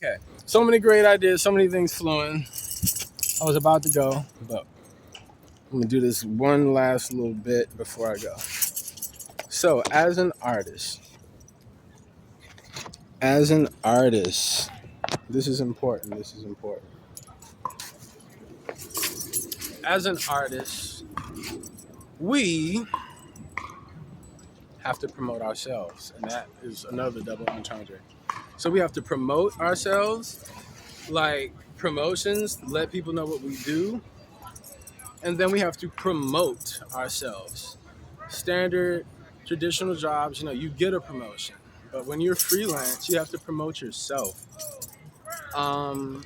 Okay. So many great ideas, so many things flowing. I was about to go, but I'm gonna do this one last little bit before I go. So, as an artist, this is important. This is important. As an artist, we have to promote ourselves, and that is another double entendre. So we have to promote ourselves, like promotions, let people know what we do, and then we have to promote ourselves. Standard traditional jobs, you get a promotion, but when you're freelance, you have to promote yourself. Um,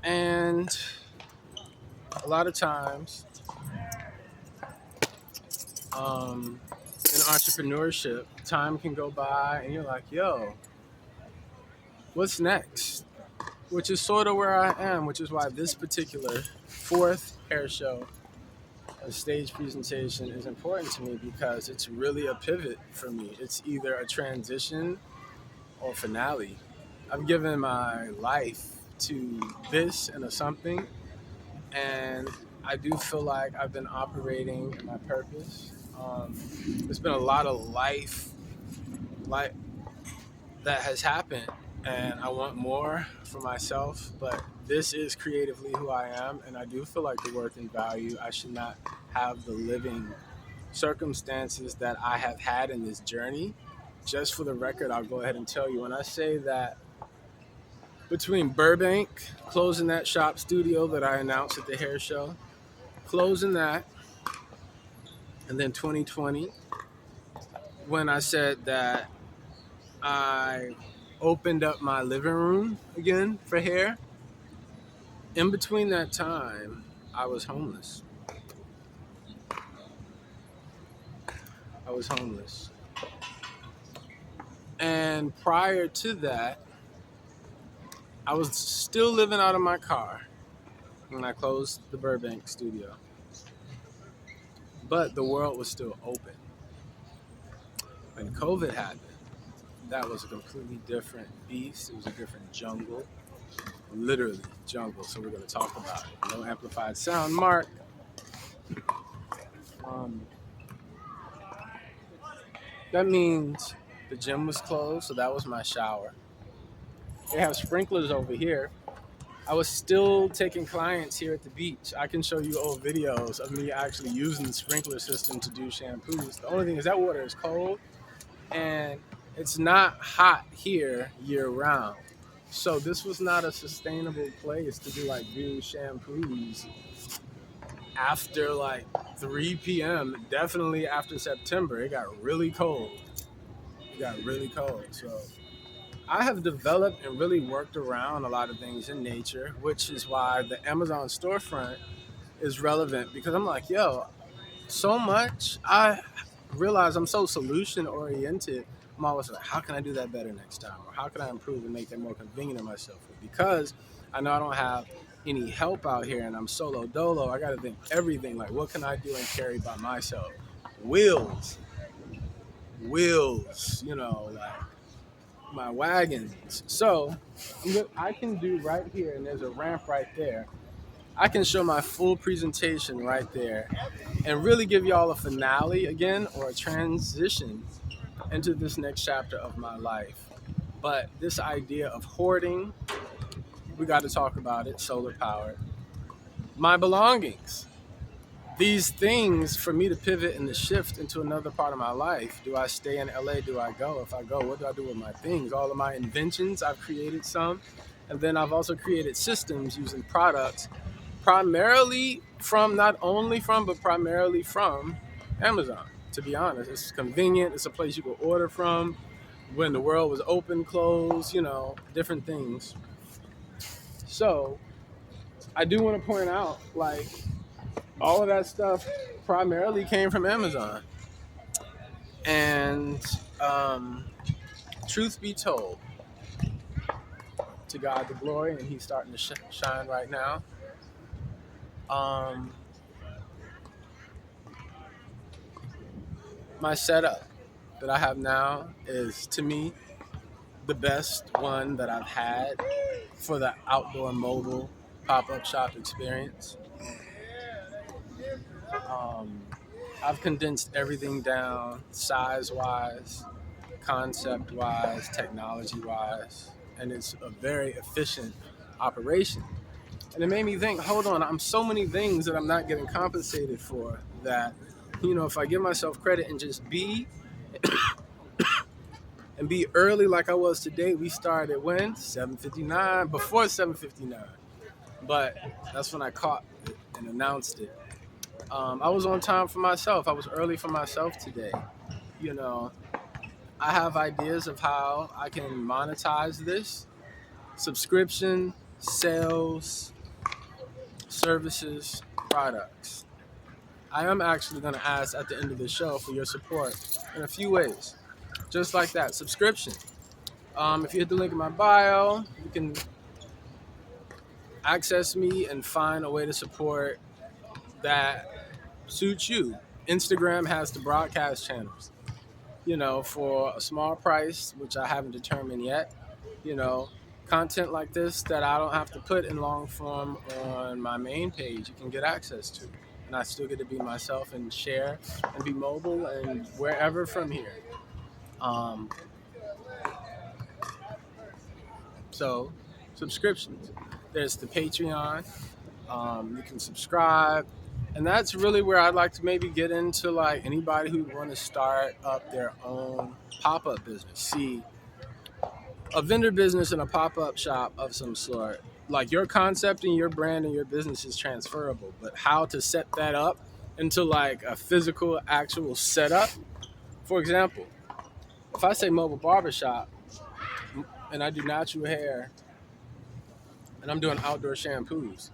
and a lot of times, um, in entrepreneurship, time can go by, and you're like, "Yo, what's next?" Which is sort of where I am, which is why this particular fourth hair show, a stage presentation, is important to me because it's really a pivot for me. It's either a transition or finale. I've given my life to this and a something, and I do feel like I've been operating in my purpose. There's been a lot of life that has happened, and I want more for myself. But this is creatively who I am, and I do feel like the worth and value. I should not have the living circumstances that I have had in this journey. Just for the record, I'll go ahead and tell you when I say that between Burbank, closing that shop studio that I announced at the hair show, closing that, and then 2020, when I said that I opened up my living room again for hair, in between that time, I was homeless. I was homeless. And prior to that, I was still living out of my car when I closed the Burbank studio. But the world was still open. When COVID happened, that was a completely different beast. It was a different jungle, literally jungle. So we're going to talk about it. No amplified sound, Mark. Um, that means the gym was closed, so that was my shower. They have sprinklers over here. I was still taking clients here at the beach. I can show you old videos of me actually using the sprinkler system to do shampoos. The only thing is that water is cold and it's not hot here year round. So this was not a sustainable place to do do shampoos after like 3 p.m. Definitely after September. It got really cold. It got really cold. So I have developed and really worked around a lot of things in nature, which is why the Amazon storefront is relevant because I'm like, yo, so much. I realize I'm so solution oriented. I'm always like, how can I do that better next time? Or how can I improve and make that more convenient to myself? Because I know I don't have any help out here and I'm solo dolo, I got to think everything like, what can I do and carry by myself? Wheels, like my wagons. So I can do right here, and there's a ramp right there. I can show my full presentation right there and really give y'all a finale again or a transition into this next chapter of my life. But this idea of hoarding, we got to talk about it, solar powered. My belongings. These things for me to pivot and to shift into another part of my life. Do I stay in LA? Do I go? If I go, what do I do with my things? All of my inventions, I've created some. And then I've also created systems using products primarily from, not only from, but primarily from Amazon. To be honest, it's convenient. It's a place you can order from. When the world was open, closed, different things. So I do want to point out, all of that stuff primarily came from Amazon. And truth be told, to God the glory, and He's starting to shine right now. Um, my setup that I have now is, to me, the best one that I've had for the outdoor mobile pop-up shop experience. Um, I've condensed everything down size-wise, concept-wise, technology-wise, and it's a very efficient operation. And it made me think, hold on, I'm so many things that I'm not getting compensated for that, if I give myself credit and just be early like I was today. We started when? 7:59, before 7:59. But that's when I caught it and announced it. I was on time for myself. I was early for myself today. You know, I have ideas of how I can monetize this subscription, sales, services, products. I am actually going to ask at the end of the show for your support in a few ways. Just like that. Subscription. If you hit the link in my bio, you can access me and find a way to support that suits you. Instagram has the broadcast channels, for a small price, which I haven't determined yet, you know, content like this that I don't have to put in long form on my main page, you can get access to. And I still get to be myself and share and be mobile and wherever from here. Um, so, subscriptions. There's the Patreon. You can subscribe. And that's really where I'd like to maybe get into like anybody who want to start up their own pop-up business. See, a vendor business and a pop-up shop of some sort, like your concept and your brand and your business is transferable, but how to set that up into like a physical actual setup. For example, if I say mobile barbershop and I do natural hair and I'm doing outdoor shampoos,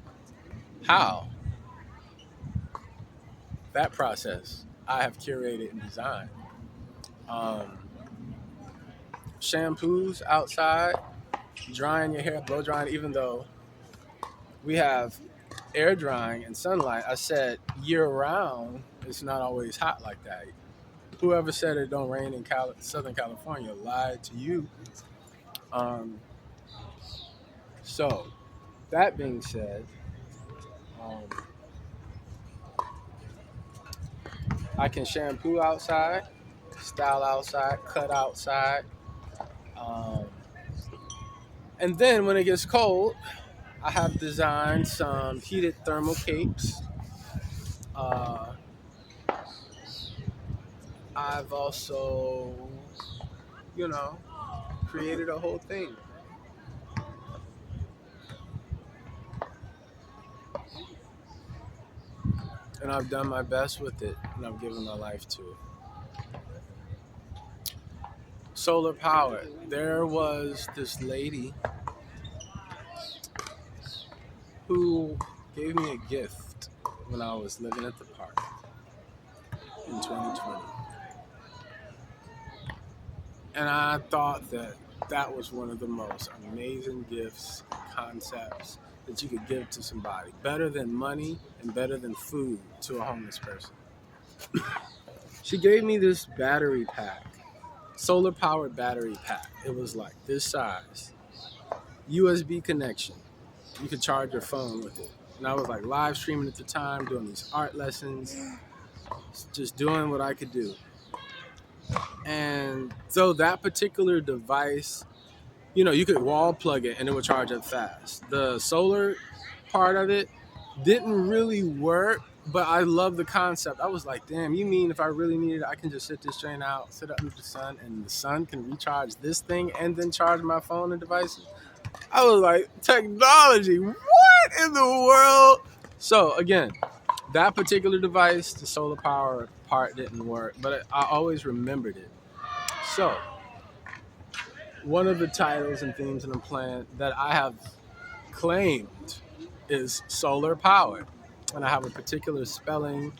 how? That process I have curated and designed. Um, Shampoos outside, drying your hair, blow drying, even though we have air drying and sunlight. I said year round, it's not always hot like that. Whoever said it don't rain in Southern California lied to you. Um, so, that being said, um, I can shampoo outside, style outside, cut outside. Um, and then when it gets cold, I have designed some heated thermal capes. Uh, I've also, you know, created a whole thing. And I've done my best with it, and I've given my life to it. Solar power. There was this lady who gave me a gift when I was living at the park in 2020. And I thought that that was one of the most amazing gifts, concepts that you could give to somebody. Better than money and better than food to a homeless person. She gave me this battery pack, solar powered battery pack. It was like this size, USB connection. You could charge your phone with it. And I was like live streaming at the time, doing these art lessons, just doing what I could do. And so that particular device, you could wall plug it and it would charge up fast. The solar part of it didn't really work, but I love the concept. I was like, damn, you mean if I really need it, I can just sit this train out, sit up under the sun, and the sun can recharge this thing and then charge my phone and devices? I was like, technology, what in the world? So again, that particular device, the solar power part didn't work, but I always remembered it. So one of the titles and themes and the plan that I have claimed is solar powered. And I have a particular spelling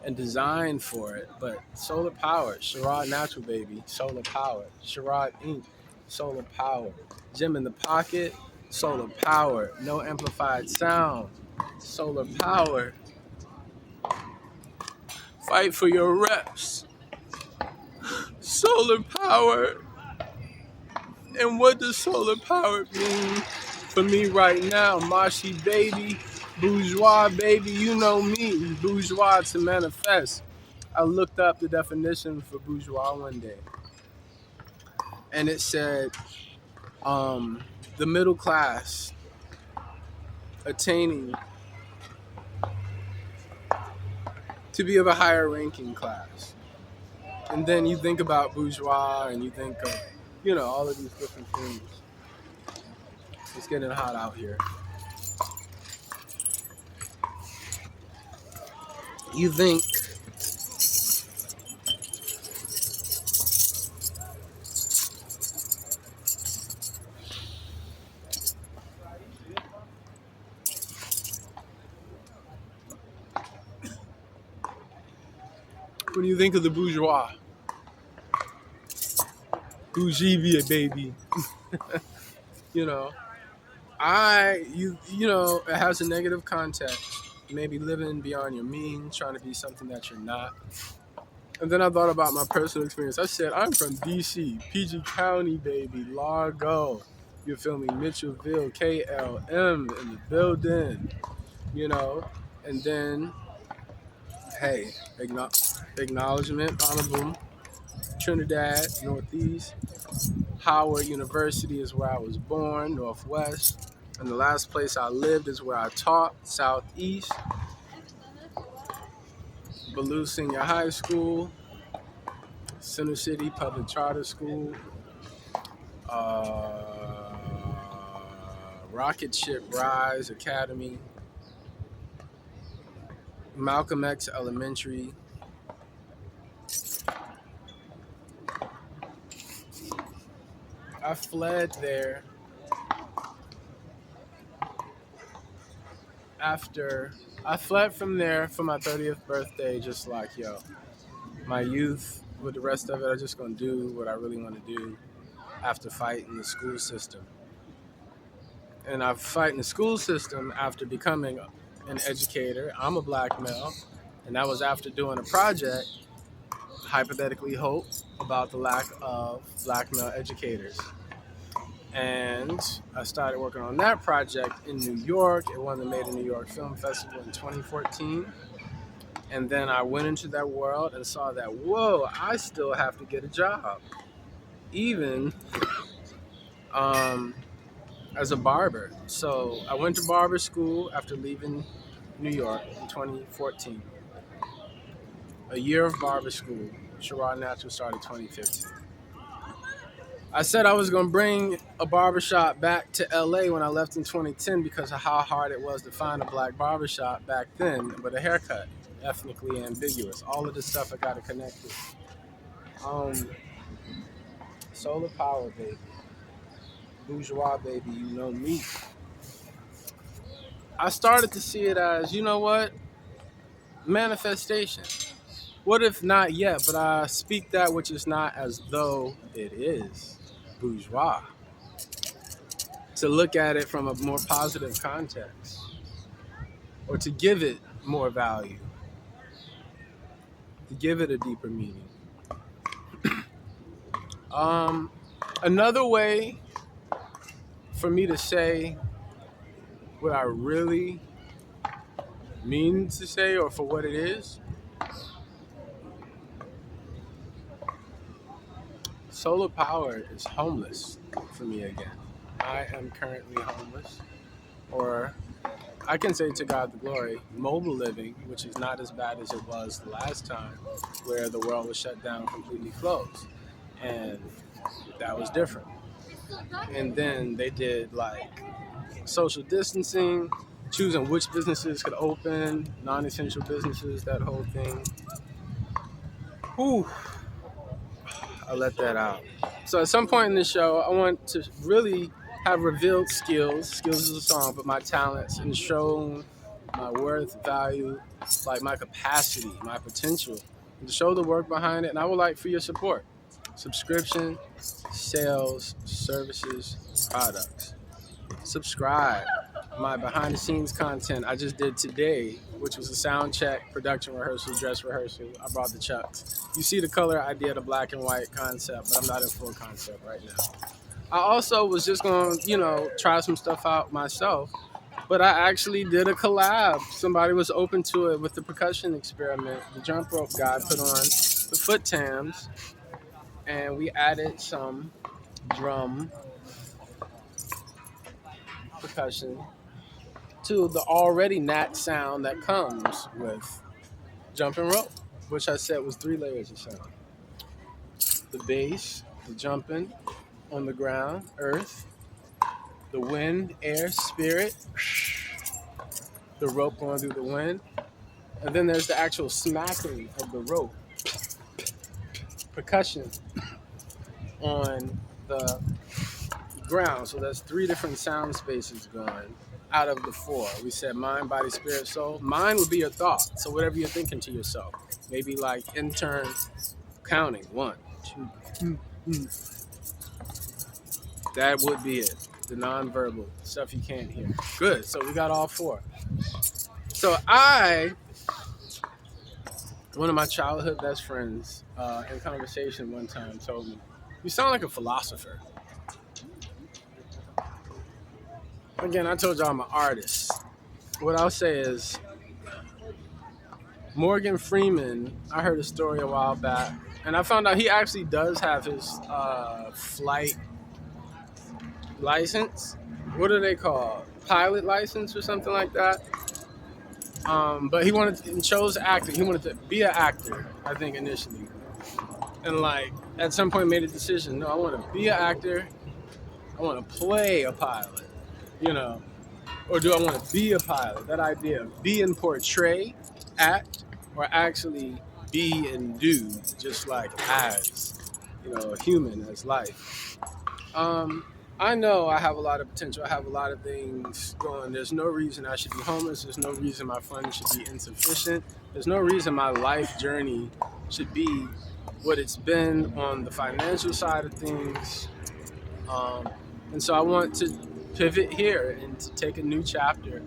and design for it, but solar powered. Sherrod Natural Baby, solar powered. Sherrod Inc., solar powered. Gym in the Pocket, solar powered. No amplified sound, solar powered. Fight for your reps, solar powered. And what does solar power mean for me right now? Myshii baby, bourgeois baby, you know me, bourgeois to manifest. I looked up the definition for bourgeois one day, and it said the middle class attaining to be of a higher ranking class. And then you think about bourgeois and you think of, all of these different things. It's getting hot out here. You think when you think of the bourgeois, bougie baby, you know, it has a negative context. Maybe living beyond your means, trying to be something that you're not. And then I thought about my personal experience. I said, I'm from DC, PG County, baby, Largo. You feel me? Mitchellville, KLM in the building, And then, hey, acknowledgement, honorable, Trinidad, Northeast. Howard University is where I was born, Northwest. And the last place I lived is where I taught, Southeast. Ballou Senior High School, Center City Public Charter School, Rocket Ship Rise Academy, Malcolm X Elementary. I fled there I fled from there for my 30th birthday, just like, my youth, with the rest of it, I'm just going to do what I really want to do after fighting the school system. And I'm fighting the school system after becoming an educator. I'm a black male, and that was after doing a project, hypothetically hope, about the lack of black male educators. And I started working on that project in New York. It won the Made in New York Film Festival in 2014. And then I went into that world and saw that, whoa, I still have to get a job. Even as a barber. So I went to barber school after leaving New York in 2014. A year of barber school. Sherrod Natural started 2015. I said I was going to bring a barbershop back to LA when I left in 2010 because of how hard it was to find a black barbershop back then with a haircut, ethnically ambiguous. All of this stuff I got to connect with. Solar power, baby. Bourgeois, baby, you know me. I started to see it as, you know what? Manifestation. What if not yet, but I speak that which is not as though it is. Bourgeois. To look at it from a more positive context, or to give it more value, to give it a deeper meaning. Another way for me to say what I really mean to say, or for what it is, solar power is homeless for me again. I am currently homeless, or I can say to God the glory, mobile living, which is not as bad as it was the last time where the world was shut down, completely closed. And that was different. And then they did like social distancing, choosing which businesses could open, non-essential businesses, that whole thing. Whew. I let that out. So at some point in the show, I want to really have revealed skills is a song, but my talents, and show my worth, value, like my capacity, my potential, and to show the work behind it. And I would like for your support. Subscription, sales, services, products. Subscribe. My behind the scenes content I just did today, which was a sound check, production rehearsal, dress rehearsal. I brought the chucks. You see the color idea, the black and white concept, but I'm not in full concept right now. I also was just going to, try some stuff out myself. But I actually did a collab. Somebody was open to it with the percussion experiment. The jump rope guy put on the foot tams, and we added some drum percussion to the already nat sound that comes with jumping rope, which I said was 3 layers of sound: the bass, the jumping on the ground, earth, the wind, air, spirit, the rope going through the wind, and then there's the actual smacking of the rope, percussion on the ground. So that's 3 different sound spaces going out of the 4. We said mind, body, spirit, soul. Mind would be your thought. So whatever you're thinking to yourself, maybe like intern counting 1, 2, that would be it. The nonverbal stuff you can't hear. Good. So we got all 4. So one of my childhood best friends in conversation one time told me, "You sound like a philosopher." Again, I told y'all I'm an artist. What I'll say is, Morgan Freeman, I heard a story a while back, and I found out he actually does have his flight license. What are they called? Pilot license or something like that. But he chose acting. He wanted to be an actor, I think, initially. And like at some point made a decision, no, I want to be an actor. I want to play a pilot, you know. Or do I want to be a pilot? That idea of be and portray, act, or actually be and do, just like as, a human, as life. I know I have a lot of potential. I have a lot of things going. There's no reason I should be homeless. There's no reason my funds should be insufficient. There's no reason my life journey should be what it's been on the financial side of things. And so I want to pivot here and to take a new chapter,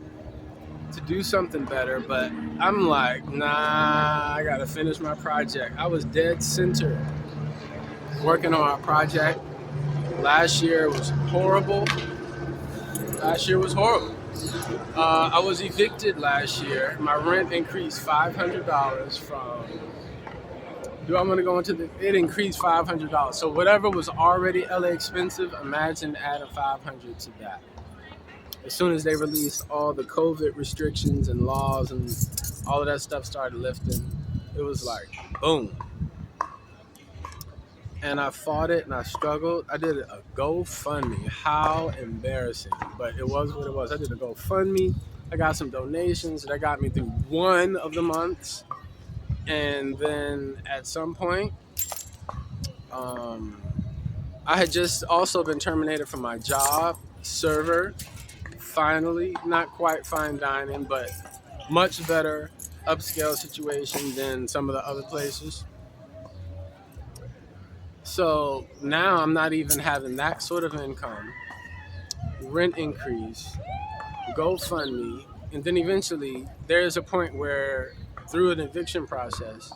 to do something better. But I'm like, nah, I gotta finish my project. I was dead center working on my project. Last year was horrible. I was evicted last year. My rent increased $500 from. Do I want to go into the? It increased $500. So whatever was already LA expensive, imagine adding $500 to that. As soon as they released all the COVID restrictions and laws and all of that stuff started lifting, it was like boom. And I fought it and I struggled. I did a GoFundMe. How embarrassing. But it was what it was. I did a GoFundMe. I got some donations that got me through one of the months. And then at some point, I had just also been terminated from my job, server. Finally, not quite fine dining, but much better upscale situation than some of the other places. So now I'm not even having that sort of income, rent increase, GoFundMe, and then eventually there's a point where through an eviction process,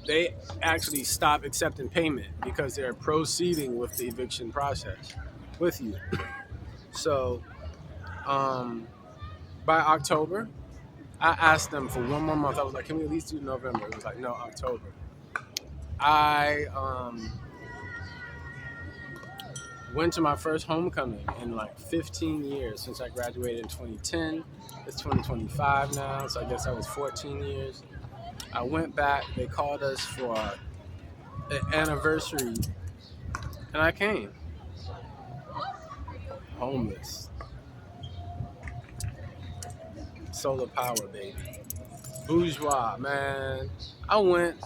they actually stop accepting payment because they're proceeding with the eviction process with you. So by October, I asked them for one more month. I was like, can we at least do November? It was like, no, October. I went to my first homecoming in like 15 years since I graduated in 2010. It's 2025 now, so I guess that was 14 years. I went back. They called us for an anniversary, and I came. Homeless. Solar power, baby. Bourgeois, man. I went.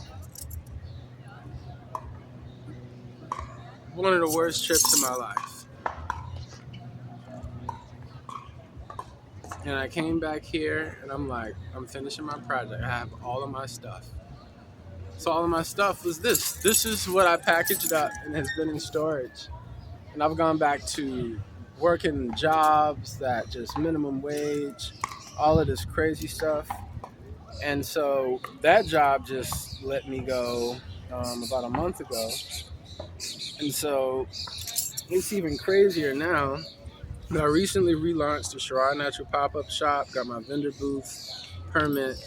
One of the worst trips of my life. And I came back here and I'm like, I'm finishing my project. I have all of my stuff. So all of my stuff was this. This is what I packaged up and has been in storage. And I've gone back to working jobs that just minimum wage, all of this crazy stuff. And so that job just let me go about a month ago. And so it's even crazier now. I recently relaunched the Shirai Natural pop-up shop, got my vendor booth permit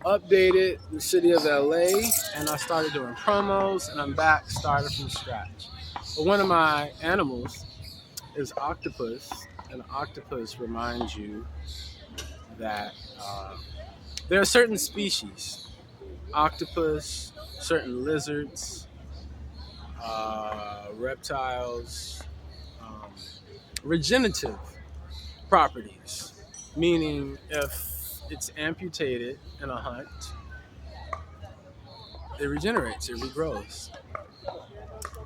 updated the city of LA, and I started doing promos, and I'm back started from scratch. But one of my animals is octopus, and octopus reminds you that there are certain species, octopus, certain lizards, reptiles, um, regenerative properties, meaning if it's amputated in a hunt, it regenerates, it regrows.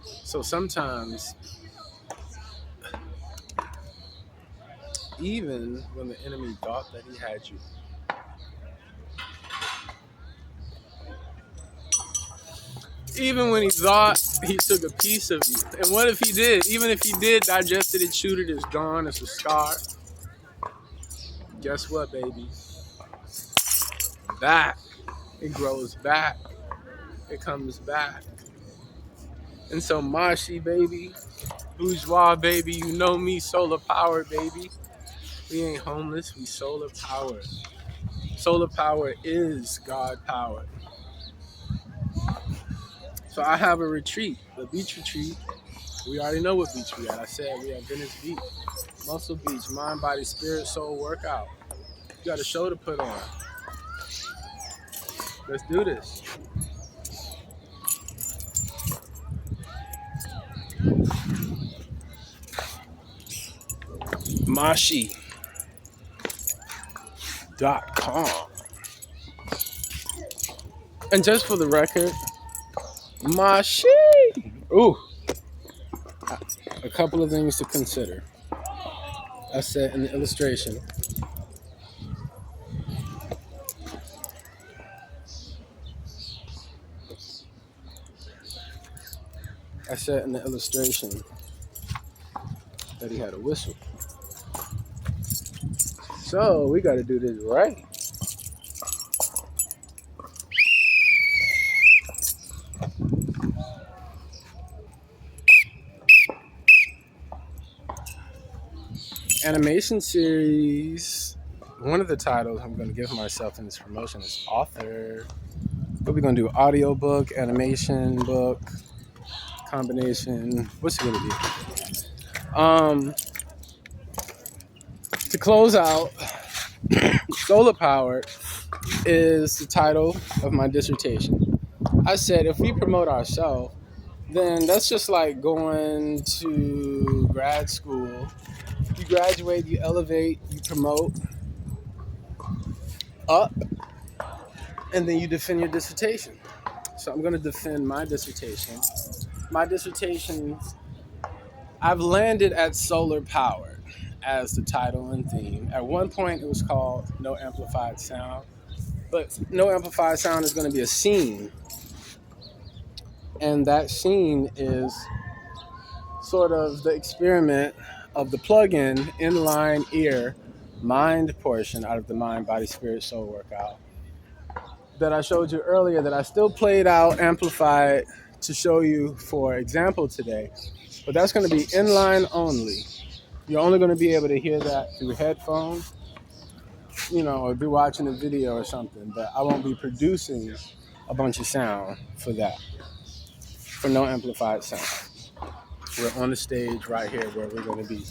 So sometimes, even when the enemy thought that he had you, even when he thought he took a piece of you, and what if he did? Even if he did digest it and chewed it, it's gone, it's a scar. Guess what, baby? Back. It grows back. It comes back. And so Myshii, baby, bourgeois, baby, you know me, solar power, baby. We ain't homeless, we solar power. Solar power is God power. So I have a retreat, a beach retreat. We already know what beach we at. I said we at Venice Beach. Muscle Beach, mind, body, spirit, soul workout. You got a show to put on. Let's do this. Myshii.com. And just for the record, Myshii. Ooh. A couple of things to consider. I said in the illustration. I said in the illustration that he had a whistle. So we got to do this right. Animation series. One of the titles I'm going to give myself in this promotion is author. But we're going to do audiobook, animation book, combination. What's it going to be? To close out, Solar Powered is the title of my dissertation. I said if we promote ourselves, then that's just like going to grad school. You graduate, you elevate, you promote up, and then you defend your dissertation. So I'm going to defend my dissertation. My dissertation, I've landed at Solar Powered as the title and theme. At one point, it was called No Amplified Sound, but No Amplified Sound is going to be a scene, and that scene is sort of the experiment of the plug-in inline ear mind portion out of the mind, body, spirit, soul workout that I showed you earlier, that I still played out, amplified to show you for example today. But that's going to be inline only. You're only going to be able to hear that through headphones, or be watching a video or something. But I won't be producing a bunch of sound for that, for No Amplified Sound. We're on the stage right here where we're going to be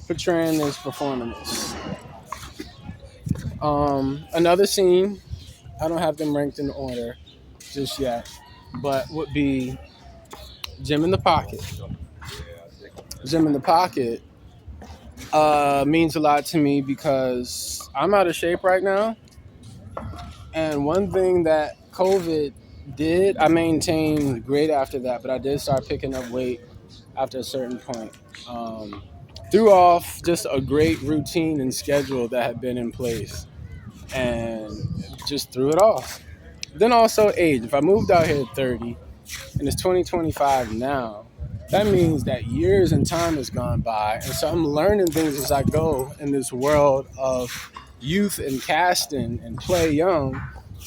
portraying this, performing this. Another scene, I don't have them ranked in order just yet, but would be Gym in the Pocket. Gym in the Pocket means a lot to me because I'm out of shape right now. And one thing that COVID did, I maintained great after that, but I did start picking up weight after a certain point. Threw off just a great routine and schedule that had been in place and just threw it off. Then also age. If I moved out here at 30 and it's 2025 now, that means that years and time has gone by. And so I'm learning things as I go in this world of youth and casting and play young,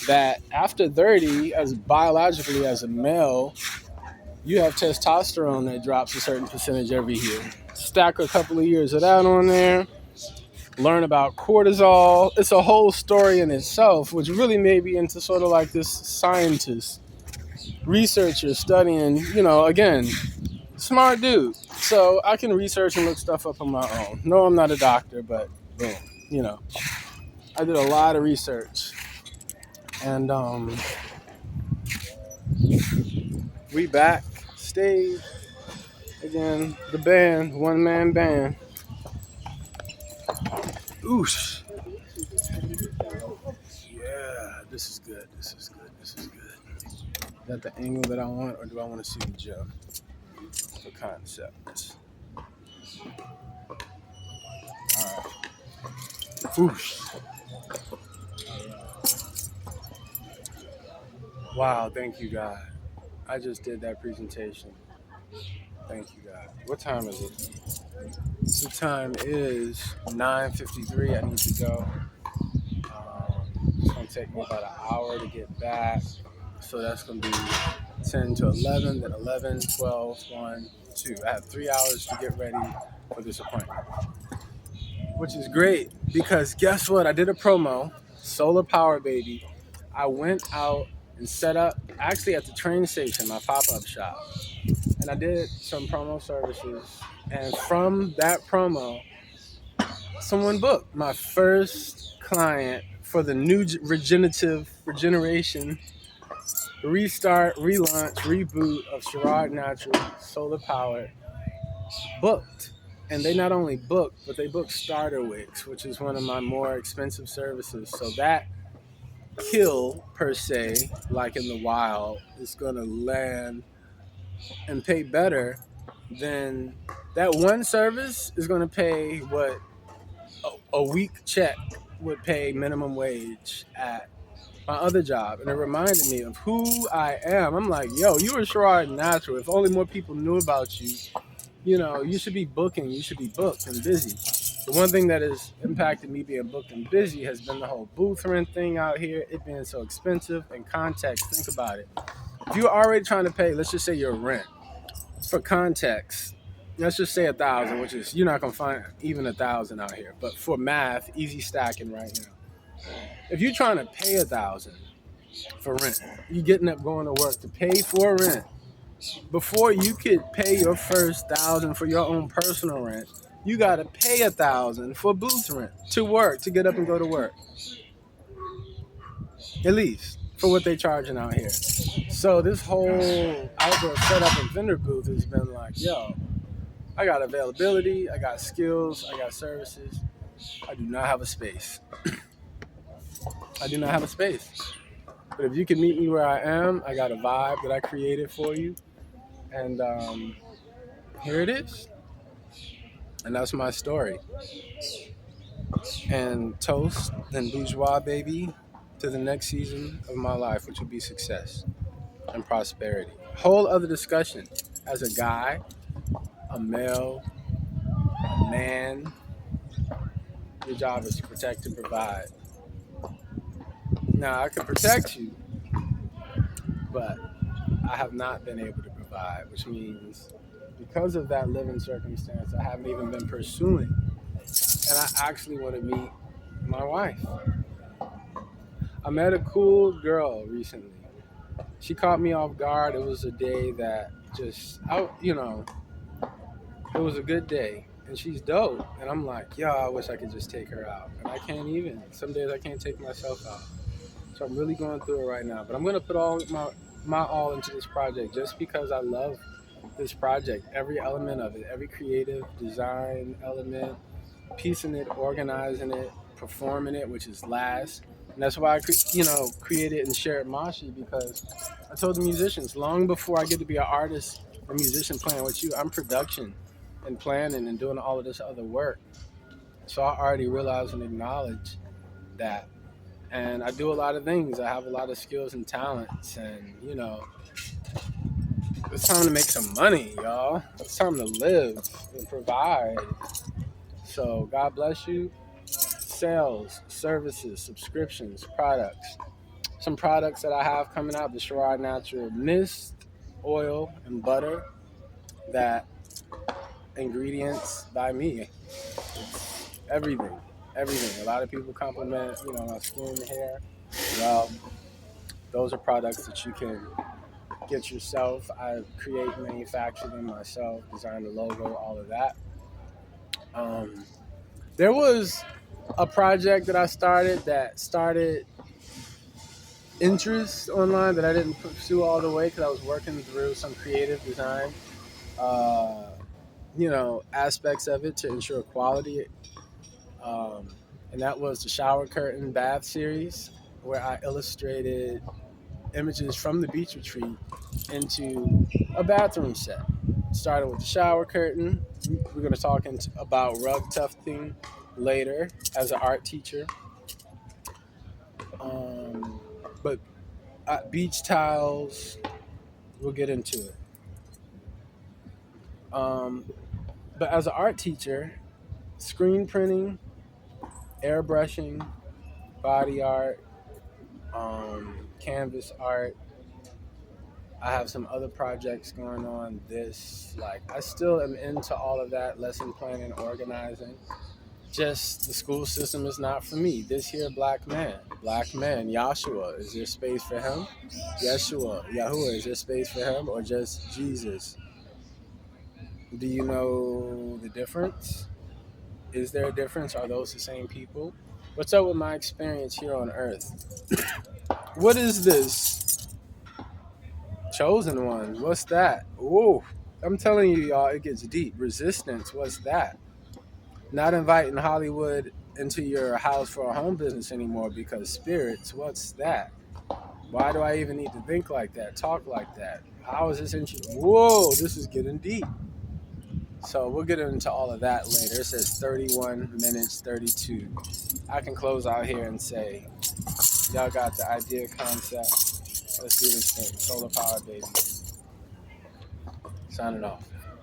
that after 30, as biologically as a male, You have testosterone that drops a certain percentage every year. Stack a couple of years of that on there. Learn about cortisol. It's a whole story in itself, which really made me into sort of like this scientist, researcher studying, again, smart dude. So I can research and look stuff up on my own. No, I'm not a doctor, but boom, you know, I did a lot of research. And we back stage again. The band, one man band. Oosh. Yeah, this is good. This is good. This is good. Is that the angle that I want, or do I want to see the jump? The concept. All right. Oosh. Wow. Thank you, God. I just did that presentation. Thank you, God. What time is it? The time is 9:53. I need to go. It's gonna take me about an hour to get back. So that's gonna be 10 to 11, then 11, 12, 1, 2. I have 3 hours to get ready for this appointment, which is great because guess what? I did a promo, Solar Power Baby. I went out and set up actually at the train station, my pop-up shop. And I did some promo services. And from that promo, someone booked my first client for the new regeneration, restart, relaunch, reboot of Sherrod Natural Solar Powered. Booked. And they not only booked, but they booked starter wigs, which is one of my more expensive services. So that kill, per se, like in the wild, is going to land and pay better than that one service is going to pay what a week check would pay minimum wage at my other job. And it reminded me of who I am. I'm like, yo, you were Sherrod Natural. If only more people knew about you, you should be booking. You should be booked and busy. The one thing that has impacted me being booked and busy has been the whole booth rent thing out here, it being so expensive. And context, think about it. If you're already trying to pay, let's just say your rent, for context, let's just say 1,000, which is, you're not gonna find even 1,000 out here. But for math, easy stacking right now. If you're trying to pay 1,000 for rent, you're getting up going to work to pay for rent. Before you could pay your first 1,000 for your own personal rent, you gotta pay 1,000 for booth rent to work, to get up and go to work. At least for what they charging out here. So this whole outdoor setup and vendor booth has been like, yo, I got availability, I got skills, I got services. I do not have a space. I do not have a space. But if you can meet me where I am, I got a vibe that I created for you. And here it is. And that's my story. And toast and bourgeois, baby, to the next season of my life, which will be success and prosperity. Whole other discussion. As a guy, a male, a man, your job is to protect and provide. Now, I can protect you, but I have not been able to provide, which means because of that living circumstance, I haven't even been pursuing. And I actually want to meet my wife. I met a cool girl recently. She caught me off guard. It was a day that it was a good day. And she's dope. And I'm like, yo, I wish I could just take her out. And I can't even. Some days I can't take myself out. So I'm really going through it right now. But I'm going to put all my all into this project just because I love this project. Every element of it, every creative design element, piecing it, organizing it, performing it, which is last. And that's why I created and shared Myshii, because I told the musicians long before I get to be an artist or musician playing with you, I'm production and planning and doing all of this other work. So I already realize and acknowledge that. And I do a lot of things. I have a lot of skills and talents, and it's time to make some money, y'all. It's time to live and provide. So God bless you. Sales, services, subscriptions, products. Some products that I have coming out: the Sherrod Natural Mist, oil and butter, that ingredients by me. It's everything, everything. A lot of people compliment, my skin, hair. Well, those are products that you can get yourself. I create, manufacture them myself, design the logo, all of that. Um, there was a project that I started interest online that I didn't pursue all the way because I was working through some creative design, uh, aspects of it to ensure quality. Um, and that was the shower curtain bath series, where I illustrated images from the beach retreat into a bathroom set. Started with the shower curtain. We're going to talk about rug tufting later as an art teacher. Um, but beach towels, we'll get into it. Um, but as an art teacher, screen printing, airbrushing, body art, canvas art. I have some other projects going on. I still am into all of that, lesson planning, organizing. Just the school system is not for me. This here, black man, Yahshua, is there space for him? Yeshua, Yahuwah, is there space for him, or just Jesus? Do you know the difference? Is there a difference? Are those the same people? What's up with my experience here on Earth? What is this? Chosen one. What's that? Ooh, I'm telling you, y'all, it gets deep. Resistance. What's that? Not inviting Hollywood into your house for a home business anymore because spirits. What's that? Why do I even need to think like that? Talk like that? How is this interesting? Whoa, this is getting deep. So we'll get into all of that later. It says 31 minutes 32. I can close out here and say, y'all got the idea, concept. Let's do this thing. Solar power, baby. Signing off.